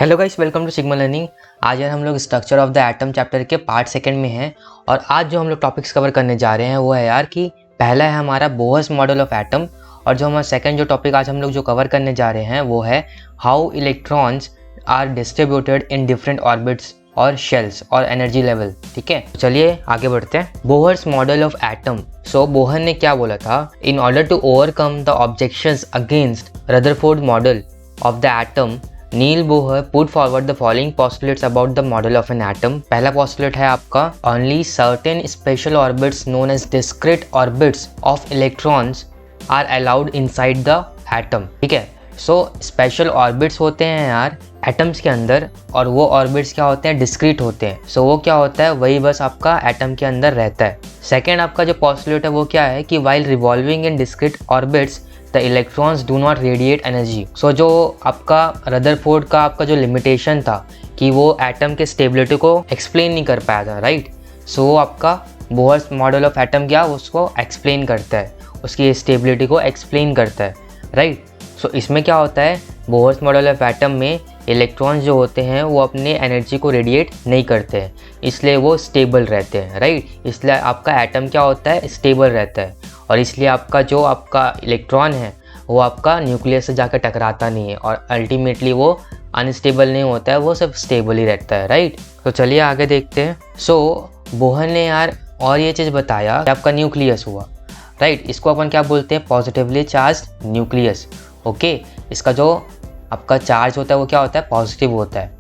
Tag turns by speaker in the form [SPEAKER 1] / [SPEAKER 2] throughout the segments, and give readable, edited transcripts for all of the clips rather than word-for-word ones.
[SPEAKER 1] Hello guys, welcome to Sigma Learning. आज यार हम लोग structure of the atom chapter के पार्ट सेकंड में हैं और आज जो हम लोग टॉपिक्स कवर करने जा रहे हैं वो है यार कि पहला है हमारा बोहर्स मॉडल ऑफ एटम और जो हमारा सेकंड जो टॉपिक आज हम लोग जो कवर करने जा रहे हैं वो है how electrons are distributed in different orbits और शेल्स और एनर्जी लेवल। ठीक है, चलिए आगे बढ़ते हैं। Bohr's model of atom. So Bohr ने क्या बोला था, in order to overcome the objections against Rutherford model of the atom, Niels Bohr put forward the following postulates about the model of an atom. पहला postulate है आपका, only certain special orbits known as discrete orbits of electrons are allowed inside the atom. ठीक है, so special orbits होते हैं यार atoms के अंदर और वो ऑर्बिट्स क्या होते हैं, डिस्क्रीट होते हैं। सो वो क्या होता है, वही बस आपका एटम के अंदर रहता है। सेकेंड आपका जो पोस्टुलेट है वो क्या है कि while revolving in discrete orbits the electrons do not radiate energy. So जो आपका रदरफोर्ड का आपका जो लिमिटेशन था कि वो एटम के स्टेबिलिटी को एक्सप्लेन नहीं कर पाया था, राइट। सो आपका बोहर्स मॉडल ऑफ एटम क्या उसको एक्सप्लेन करता है, उसकी स्टेबिलिटी को एक्सप्लेन करता है, राइट। सो इसमें क्या होता है, बोहर्स मॉडल ऑफ एटम में इलेक्ट्रॉन्स जो होते हैं वो अपने एनर्जी को रेडिएट नहीं करते हैं, इसलिए वो स्टेबल रहते हैं, राइट। इसलिए आपका एटम क्या होता है, स्टेबल रहता है और इसलिए आपका जो आपका इलेक्ट्रॉन है वो आपका न्यूक्लियस से जाकर टकराता नहीं है और अल्टीमेटली वो अनस्टेबल नहीं होता है, वो सब स्टेबल ही रहता है, राइट। तो चलिए आगे देखते हैं। सो बोहर ने यार और ये चीज़ बताया कि आपका न्यूक्लियस हुआ, राइट। इसको अपन क्या बोलते हैं, पॉजिटिवली चार्ज्ड न्यूक्लियस। ओके, इसका जो आपका चार्ज होता है वो क्या होता है, पॉजिटिव होता है।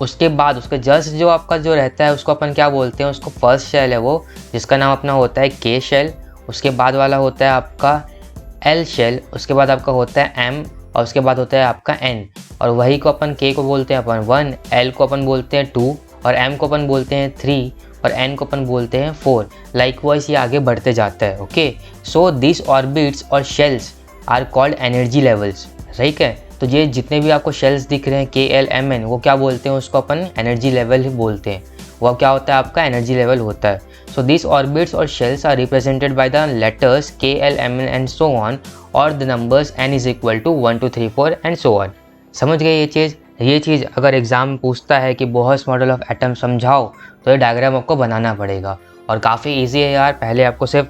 [SPEAKER 1] उसके बाद उसके जस्ट जो आपका जो रहता है उसको अपन क्या बोलते हैं, उसको फर्स्ट शेल है वो, जिसका नाम अपना होता है के शेल। उसके बाद वाला होता है आपका एल शेल, उसके बाद आपका होता है एम और उसके बाद होता है आपका एन। और वही को अपन के को बोलते हैं अपन 1, एल को अपन बोलते हैं 2 और एम को अपन बोलते हैं 3 और एन को अपन बोलते हैं 4। लाइकवाइज ये आगे बढ़ते जाता है। ओके, सो दिस ऑर्बिट्स और shells are called energy levels. ठीक है, तो ये जितने भी आपको शेल्स दिख रहे हैं के एल एम एन, वो क्या बोलते हैं, उसको अपन एनर्जी लेवल ही बोलते हैं। वो क्या होता है, आपका एनर्जी लेवल होता है। सो दिस ऑर्बिट्स और shells are represented by the letters K L M N and so on और the numbers n is equal to 1 2 3 4 and so on. समझ गए ये चीज़। ये चीज़ अगर एग्जाम में पूछता है कि बोहर्स मॉडल ऑफ एटम समझाओ तो ये डायग्राम आपको बनाना पड़ेगा और काफ़ी ईजी है यार। पहले आपको सिर्फ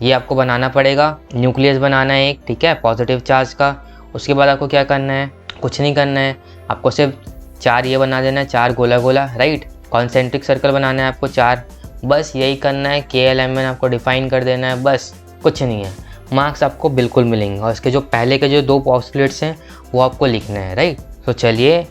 [SPEAKER 1] ये आपको बनाना पड़ेगा, न्यूक्लियस बनाना है एक, ठीक है, पॉजिटिव चार्ज का। उसके बाद आपको क्या करना है, कुछ नहीं करना है, आपको सिर्फ 4 ये बना देना है, 4 गोला गोला, राइट। कॉन्सेंट्रिक सर्कल बनाना है आपको 4, बस यही करना है। के एल एम एन आपको डिफाइन कर देना है, बस कुछ नहीं है। मार्क्स आपको बिल्कुल मिलेंगे और इसके जो पहले के जो 2 पोस्टुलेट्स हैं वो आपको लिखना है, राइट। तो चलिए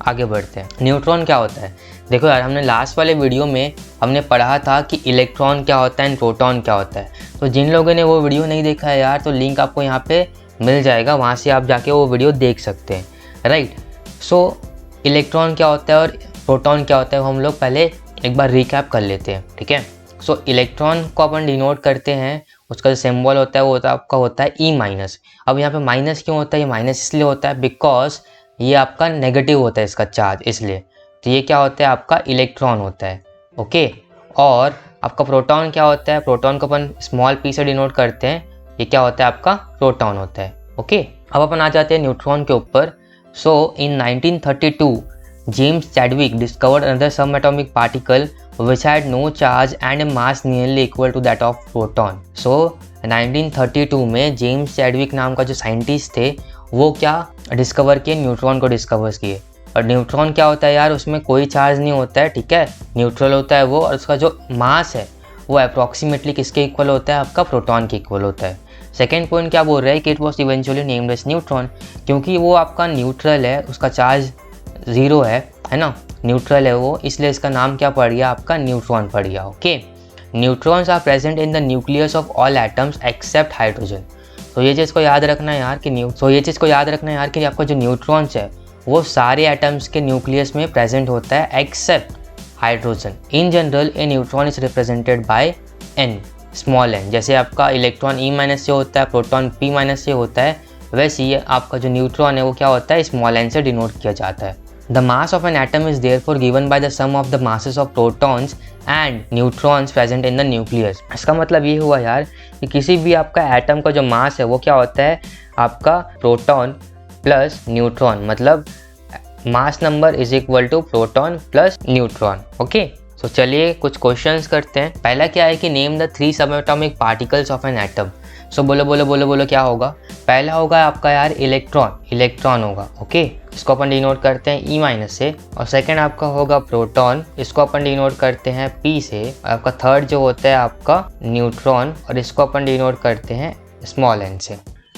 [SPEAKER 1] आगे बढ़ते हैं। न्यूट्रॉन क्या होता है, देखो यार, हमने लास्ट वाले वीडियो में हमने पढ़ा था कि इलेक्ट्रॉन क्या होता है एंड प्रोटॉन क्या होता है। तो जिन लोगों ने वो वीडियो नहीं देखा है यार, तो लिंक आपको यहाँ पे मिल जाएगा, वहाँ से आप जाके वो वीडियो देख सकते हैं, राइट। सो इलेक्ट्रॉन क्या होता है और प्रोटॉन क्या होता है वो हम लोग पहले एक बार रिकैप कर लेते हैं, ठीक है। सो इलेक्ट्रॉन को अपन डिनोट करते हैं, उसका जो सिंबल होता है वो आपका होता है ई माइनस। अब यहाँ पे माइनस क्यों होता है, ये माइनस इसलिए होता है बिकॉज ये आपका नेगेटिव होता है इसका चार्ज, इसलिए। तो ये क्या होता है, आपका इलेक्ट्रॉन होता है। ओके, और आपका प्रोटॉन क्या होता है, प्रोटॉन को अपन स्मॉल पी से डिनोट करते हैं, ये क्या होता है, आपका प्रोटॉन होता है। ओके, अब अपन आ जाते हैं न्यूट्रॉन के ऊपर। सो इन 1932 जेम्स चैडविक डिस्कवर्ड अनदर सब atomic particle which had no charge and a mass nearly equal to that of proton. So 1932 में जेम्स चैडविक नाम का जो साइंटिस्ट थे वो क्या डिस्कवर किए, न्यूट्रॉन को डिस्कवर किए। और न्यूट्रॉन क्या होता है यार, उसमें कोई चार्ज नहीं होता है, ठीक है, न्यूट्रल होता है वो, और उसका जो मास है वो अप्रॉक्सीमेटली किसके इक्वल होता है, आपका प्रोटॉन के इक्वल होता है। सेकेंड पॉइंट क्या बोल रहा है कि it was eventually named as neutron, क्योंकि वो आपका न्यूट्रल है, उसका चार्ज 0 है ना, न्यूट्रल है वो, इसलिए इसका नाम क्या पड़ गया, आपका न्यूट्रॉन पड़ गया। Okay, neutrons are present in the nucleus of all atoms except hydrogen. तो ये चीज़ को याद रखना है यार कि आपका जो न्यूट्रॉन्स है वो सारे एटम्स के न्यूक्लियस में प्रेजेंट होता है except hydrogen. In general a neutron is represented by n, small n. जैसे आपका इलेक्ट्रॉन ई माइनस से होता है, प्रोटॉन पी माइनस से होता है, वैसे ही आपका जो न्यूट्रॉन है वो क्या होता है, स्मॉल एन से डिनोट किया जाता है। The mass of an atom is therefore given by the sum of the masses of protons and neutrons present in the nucleus. इसका मतलब ये हुआ यार कि किसी भी आपका एटम का जो मास है वो क्या होता है, आपका प्रोटॉन प्लस न्यूट्रॉन, मतलब mass number is equal to proton plus neutron. Okay, तो चलिए कुछ क्वेश्चंस करते हैं। पहला क्या है कि name the 3 subatomic particles of an atom. So बोलो बोलो बोलो बोलो क्या होगा। पहला होगा आपका यार इलेक्ट्रॉन, इलेक्ट्रॉन होगा। ओके, इसको अपन डिनोट करते हैं ई माइनस से। और सेकंड आपका होगा प्रोटॉन, इसको अपन डिनोट करते हैं पी से। और आपका थर्ड जो होता है आपका न्यूट्रॉन, और इसको अपन डिनोट करते हैं स्मॉल एन से।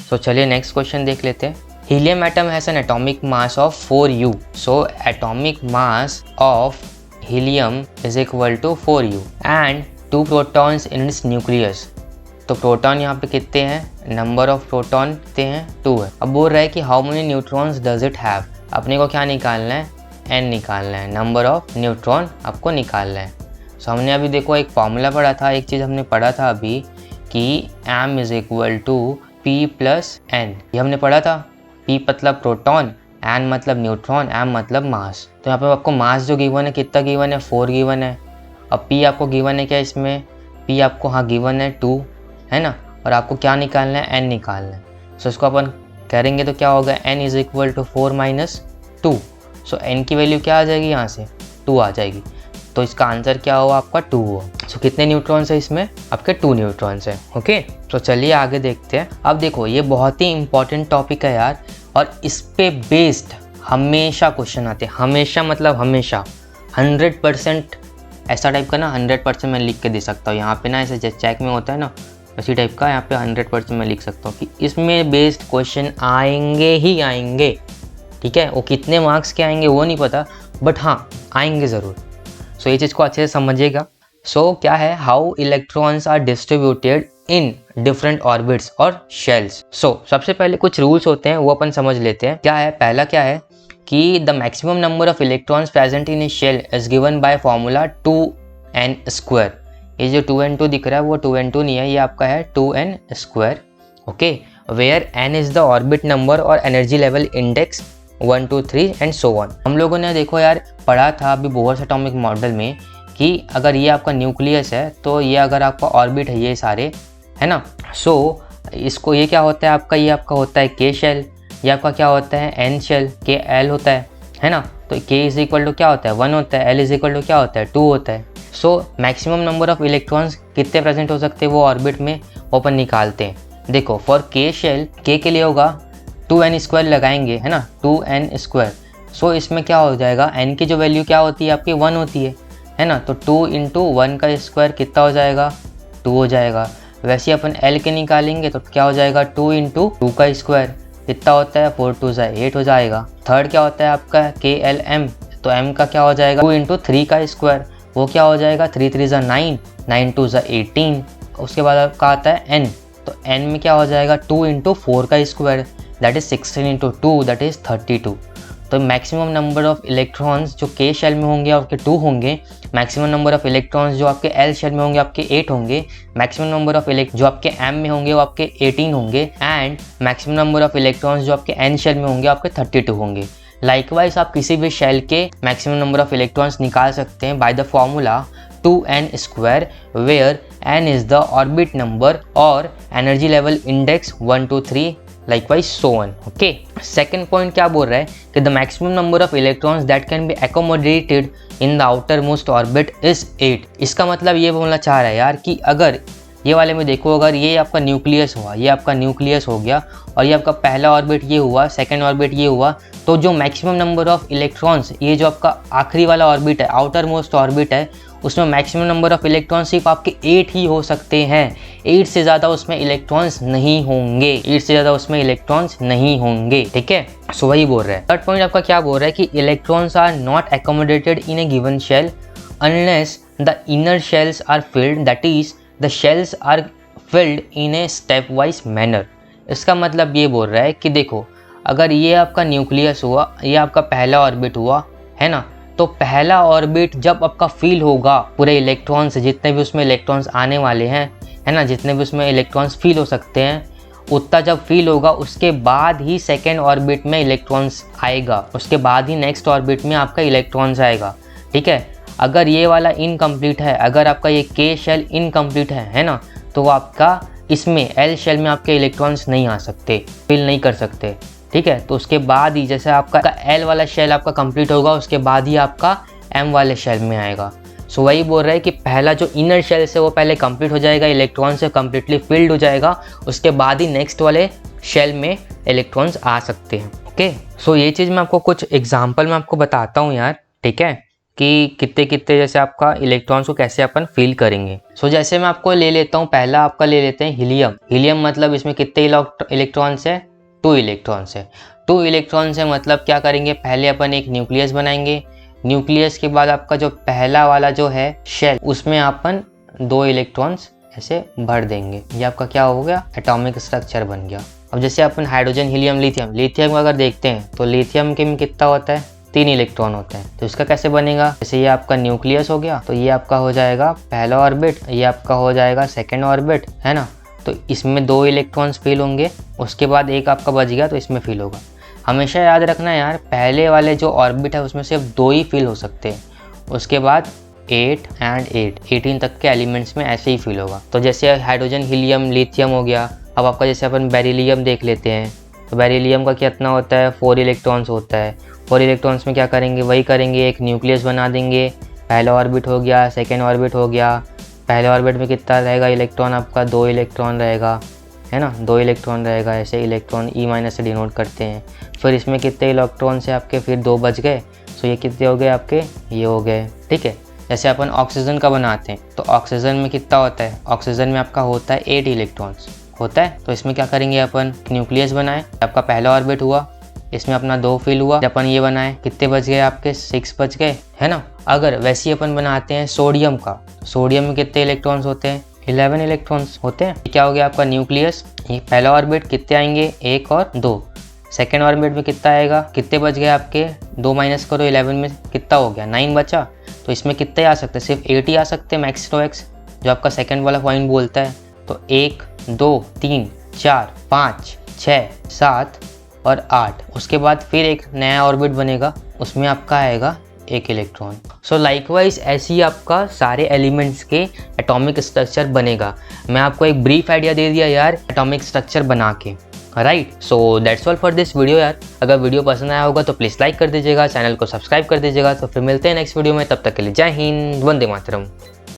[SPEAKER 1] तो चलिए नेक्स्ट क्वेश्चन देख लेते हैं। Helium atom has an atomic mass of 4u। So atomic mass of helium is equal to 4u and 2 protons in its nucleus. तो प्रोटॉन यहाँ पे कितने हैं, नंबर ऑफ प्रोटॉन कितने हैं, 2 है। अब बोल रहा है कि how many neutrons does it have. अपने को क्या निकालना है, n निकालना है, नंबर ऑफ न्यूट्रॉन आपको निकालना है। सो हमने अभी देखो एक फॉर्मूला पढ़ा था, एक चीज़ हमने पढ़ा था अभी कि m is equal to p plus n। ये हमने पढ़ा था, p मतलब प्रोटॉन, n मतलब न्यूट्रॉन, m मतलब मास। तो यहाँ पे आपको मास जो गिवन है कितना गिवन है, 4 गिवन है। अब p आपको गिवन है क्या, इसमें p आपको हाँ गिवन है 2 है ना, और आपको क्या निकालना है, n निकालना है। सो इसको अपन करेंगे तो क्या होगा, n is equal to 4 minus 2। So n की वैल्यू क्या आ जाएगी, यहाँ से 2 आ जाएगी। तो इसका आंसर क्या हुआ आपका 2 हुआ। सो कितने न्यूट्रॉन्स है इसमें, आपके 2 न्यूट्रॉन्स है। ओके, तो चलिए आगे देखते हैं। अब देखो ये बहुत ही इंपॉर्टेंट टॉपिक है यार, और इस पे बेस्ड हमेशा क्वेश्चन आते हैं, हमेशा मतलब हमेशा 100% ऐसा टाइप का ना, 100% मैं लिख के दे सकता हूँ यहाँ पे ना, ऐसे चेक में होता है ना उसी टाइप का, यहाँ पे 100% मैं लिख सकता हूँ कि इसमें बेस्ड क्वेश्चन आएंगे ही आएंगे। ठीक है, वो कितने मार्क्स के आएंगे वो नहीं पता, बट हाँ आएंगे ज़रूर। सो ये चीज़ को अच्छे से समझिएगा। सो क्या है, how electrons are distributed in different orbits और शेल्स। सो सबसे पहले कुछ रूल्स होते हैं वो अपन समझ लेते हैं। क्या है, पहला क्या है कि the maximum number of electrons present in a shell is given by formula 2n²। ये जो 2n2 दिख रहा है वो 2n2 नहीं है, ये आपका है 2n²। Okay, where n is the orbit number और energy level index 1 2 3 and so on. हम लोगों ने देखो यार पढ़ा था अभी बोहर्स एटॉमिक मॉडल में कि अगर ये आपका न्यूक्लियस है तो ये अगर आपका ऑर्बिट है ये सारे है ना। सो इसको ये क्या होता है आपका, ये आपका होता है के शेल, ये आपका क्या होता है एन शेल, के एल होता है ना। तो के इज इक्वल टू क्या होता है 1 होता है, एल इज इक्वल टू क्या होता है 2 होता है। So maximum number of electrons कितने प्रेजेंट हो सकते हैं वो ऑर्बिट में, वो अपन निकालते हैं। देखो फॉर के शेल, के लिए होगा 2n² लगाएंगे है ना, 2n²। सो इसमें क्या हो जाएगा, n की जो वैल्यू क्या होती है आपकी 1 होती है ना। तो 2 इंटू 1 का स्क्वायर कितना हो जाएगा, 2 हो जाएगा। वैसे अपन l के निकालेंगे तो क्या हो जाएगा, 2 इंटू 2 का स्क्वायर कितना होता है, 4 2 8 हो जाएगा। थर्ड क्या होता है आपका KLM, तो m का क्या हो जाएगा 2 इंटू 3 का स्क्वायर, वो क्या हो जाएगा 3 3 9, 9 2 18। उसके बाद आपका आता है n, तो n में क्या हो जाएगा 2 इंटू 4 का square that is 16 into 2 that is 32। तो मैक्सिमम नंबर ऑफ इलेक्ट्रॉन्स जो के शेल में होंगे आपके 2 होंगे, मैक्सिमम नंबर ऑफ इलेक्ट्रॉन्स जो आपके एल शेल में होंगे आपके 8 होंगे, मैक्सिमम नंबर ऑफ जो आपके एम में होंगे वो आपके 18 होंगे, and maximum number of electrons जो आपके एन शेल में होंगे आपके 32 होंगे। लाइकवाइज आप किसी भी शेल के मैक्सिमम नंबर ऑफ इलेक्ट्रॉन्स निकाल सकते हैं by the formula 2n² where n is the orbit number और energy level index 1 2 3 likewise so on। okay, second point क्या बोल रहा है कि the maximum number of electrons that can be accommodated in the outermost orbit is 8। इसका मतलब ये बोलना चाह रहा है यार कि अगर ये वाले में देखो, अगर ये आपका न्यूक्लियस हुआ, ये आपका न्यूक्लियस हो गया, और ये आपका पहला ऑर्बिट ये हुआ, सेकंड ऑर्बिट ये हुआ, तो जो मैक्सिमम नंबर ऑफ इलेक्ट्रॉन्स, ये जो आपका आखिरी वाला ऑर्बिट है, आउटर मोस्ट ऑर्बिट है, उसमें मैक्सिमम नंबर ऑफ इलेक्ट्रॉन्स सिर्फ आपके 8 ही हो सकते हैं। 8 से ज़्यादा उसमें इलेक्ट्रॉन्स नहीं होंगे, 8 से ज़्यादा उसमें इलेक्ट्रॉन्स नहीं होंगे। ठीक है, सो वही बोल रहा है। थर्ड पॉइंट आपका क्या बोल रहा है कि electrons are not accommodated in a given shell unless the inner shells are filled, that is the shells are filled in a step wise manner. इसका मतलब ये बोल रहा है कि देखो अगर ये आपका न्यूक्लियस हुआ, ये आपका पहला ऑर्बिट हुआ है ना, तो पहला ऑर्बिट जब आपका फील होगा पूरे इलेक्ट्रॉन्स, जितने भी उसमें इलेक्ट्रॉन्स आने वाले हैं है ना, जितने भी उसमें इलेक्ट्रॉन्स फील हो सकते हैं, उतना जब फील होगा उसके बाद ही सेकेंड ऑर्बिट में इलेक्ट्रॉन्स आएगा, उसके बाद ही नेक्स्ट ऑर्बिट में आपका इलेक्ट्रॉन्स आएगा। ठीक है, अगर ये वाला इनकम्प्लीट है, अगर आपका ये के शेल इनकम्प्लीट है ना, तो आपका इसमें एल शेल में आपके इलेक्ट्रॉन्स नहीं आ सकते, फिल नहीं कर सकते। ठीक है। तो उसके बाद ही जैसे आपका L वाला शेल आपका कंप्लीट होगा, उसके बाद ही आपका M वाले शेल में आएगा। सो वही बोल रहा है कि पहला जो इनर शेल से वो पहले कंप्लीट हो जाएगा, इलेक्ट्रॉन से कम्प्लीटली फिल्ड हो जाएगा, उसके बाद ही नेक्स्ट वाले शेल में इलेक्ट्रॉन्स आ सकते हैं। ओके, सो ये चीज़ मैं आपको कुछ एग्जांपल में आपको बताता हूँ यार, ठीक है, कि कितने कितने जैसे आपका इलेक्ट्रॉन्स को कैसे अपन फील करेंगे। सो जैसे मैं आपको ले लेता हूँ, पहला आपका ले लेते हैं हीलियम। हीलियम मतलब इसमें कितने इलेक्ट्रॉन्स है? 2 इलेक्ट्रॉन्स है। 2 इलेक्ट्रॉन्स है मतलब क्या करेंगे, पहले अपन एक न्यूक्लियस बनाएंगे। न्यूक्लियस के बाद आपका जो पहला वाला जो है शेल, उसमें अपन 2 इलेक्ट्रॉन्स ऐसे भर देंगे। ये आपका क्या हो गया? एटॉमिक स्ट्रक्चर बन गया। अब जैसे अपन हाइड्रोजन, हीलियम, लिथियम, लिथियम अगर देखते हैं तो लिथियम के में कितना होता है? 3 इलेक्ट्रॉन होते हैं। तो इसका कैसे बनेगा? जैसे ये आपका न्यूक्लियस हो गया, तो ये आपका हो जाएगा पहला ऑर्बिट, ये आपका हो जाएगा सेकेंड ऑर्बिट, है ना। तो इसमें 2 इलेक्ट्रॉन्स फिल होंगे, उसके बाद एक आपका बच गया तो इसमें फिल होगा। हमेशा याद रखना यार, पहले वाले जो ऑर्बिट है उसमें सिर्फ 2 ही फिल हो सकते हैं, उसके बाद 8 and 8 18 तक के एलिमेंट्स में ऐसे ही फिल होगा। तो जैसे हाइड्रोजन, हीलियम, लिथियम हो गया। अब आपका जैसे अपन बेरिलियम देख लेते हैं, तो बेरिलियम का कितना होता है? 4 इलेक्ट्रॉन्स होता है। 4 इलेक्ट्रॉन्स में क्या करेंगे? वही करेंगे, एक न्यूक्लियस बना देंगे, पहला ऑर्बिट हो गया, सेकेंड ऑर्बिट हो गया। पहले ऑर्बिट में कितना रहेगा इलेक्ट्रॉन? आपका 2 इलेक्ट्रॉन रहेगा, है ना, 2 इलेक्ट्रॉन रहेगा। ऐसे इलेक्ट्रॉन E- से डिनोट करते हैं। फिर इसमें कितने इलेक्ट्रॉन से आपके फिर 2 बच गए, तो ये कितने हो गए आपके? ये हो गए, ठीक है। जैसे अपन ऑक्सीजन का बनाते हैं, तो ऑक्सीजन में कितना होता है? ऑक्सीजन में आपका होता है 8 इलेक्ट्रॉन्स होता है। तो इसमें क्या करेंगे अपन? न्यूक्लियस बनाए, आपका पहला ऑर्बिट हुआ, इसमें अपना 2 फिल हुआ, अपन ये बनाए, कितने बच गए आपके? 6 बच गए, है ना। अगर वैसे ही अपन बनाते हैं सोडियम का, सोडियम में कितने इलेक्ट्रॉन्स होते हैं? 11 इलेक्ट्रॉन्स होते हैं। क्या हो गया आपका? न्यूक्लियस, ये पहला ऑर्बिट, कितने आएंगे? 1 और 2। सेकेंड ऑर्बिट में कितना आएगा? कितने बच गए आपके? 2 माइनस करो 11 में कितना हो गया? 9 बचा। तो इसमें कितने आ सकते हैं? सिर्फ 8 ही आ सकते हैं मैक्स टू एक्स, जो आपका सेकेंड वाला पॉइंट बोलता है। तो 1 2 3 4 5 6 7 और 8। उसके बाद फिर एक नया ऑर्बिट बनेगा, उसमें आपका आएगा 1 इलेक्ट्रॉन। सो लाइकवाइज ऐसे ही आपका सारे एलिमेंट्स के एटॉमिक स्ट्रक्चर बनेगा। मैं आपको एक ब्रीफ आइडिया दे दिया यार एटॉमिक स्ट्रक्चर बना के, right. So that's all for this video यार। अगर वीडियो पसंद आया होगा तो प्लीज़ लाइक कर दीजिएगा, चैनल को सब्सक्राइब कर दीजिएगा। तो फिर मिलते हैं नेक्स्ट वीडियो में, तब तक के लिए जय हिंद, वंदे मातरम।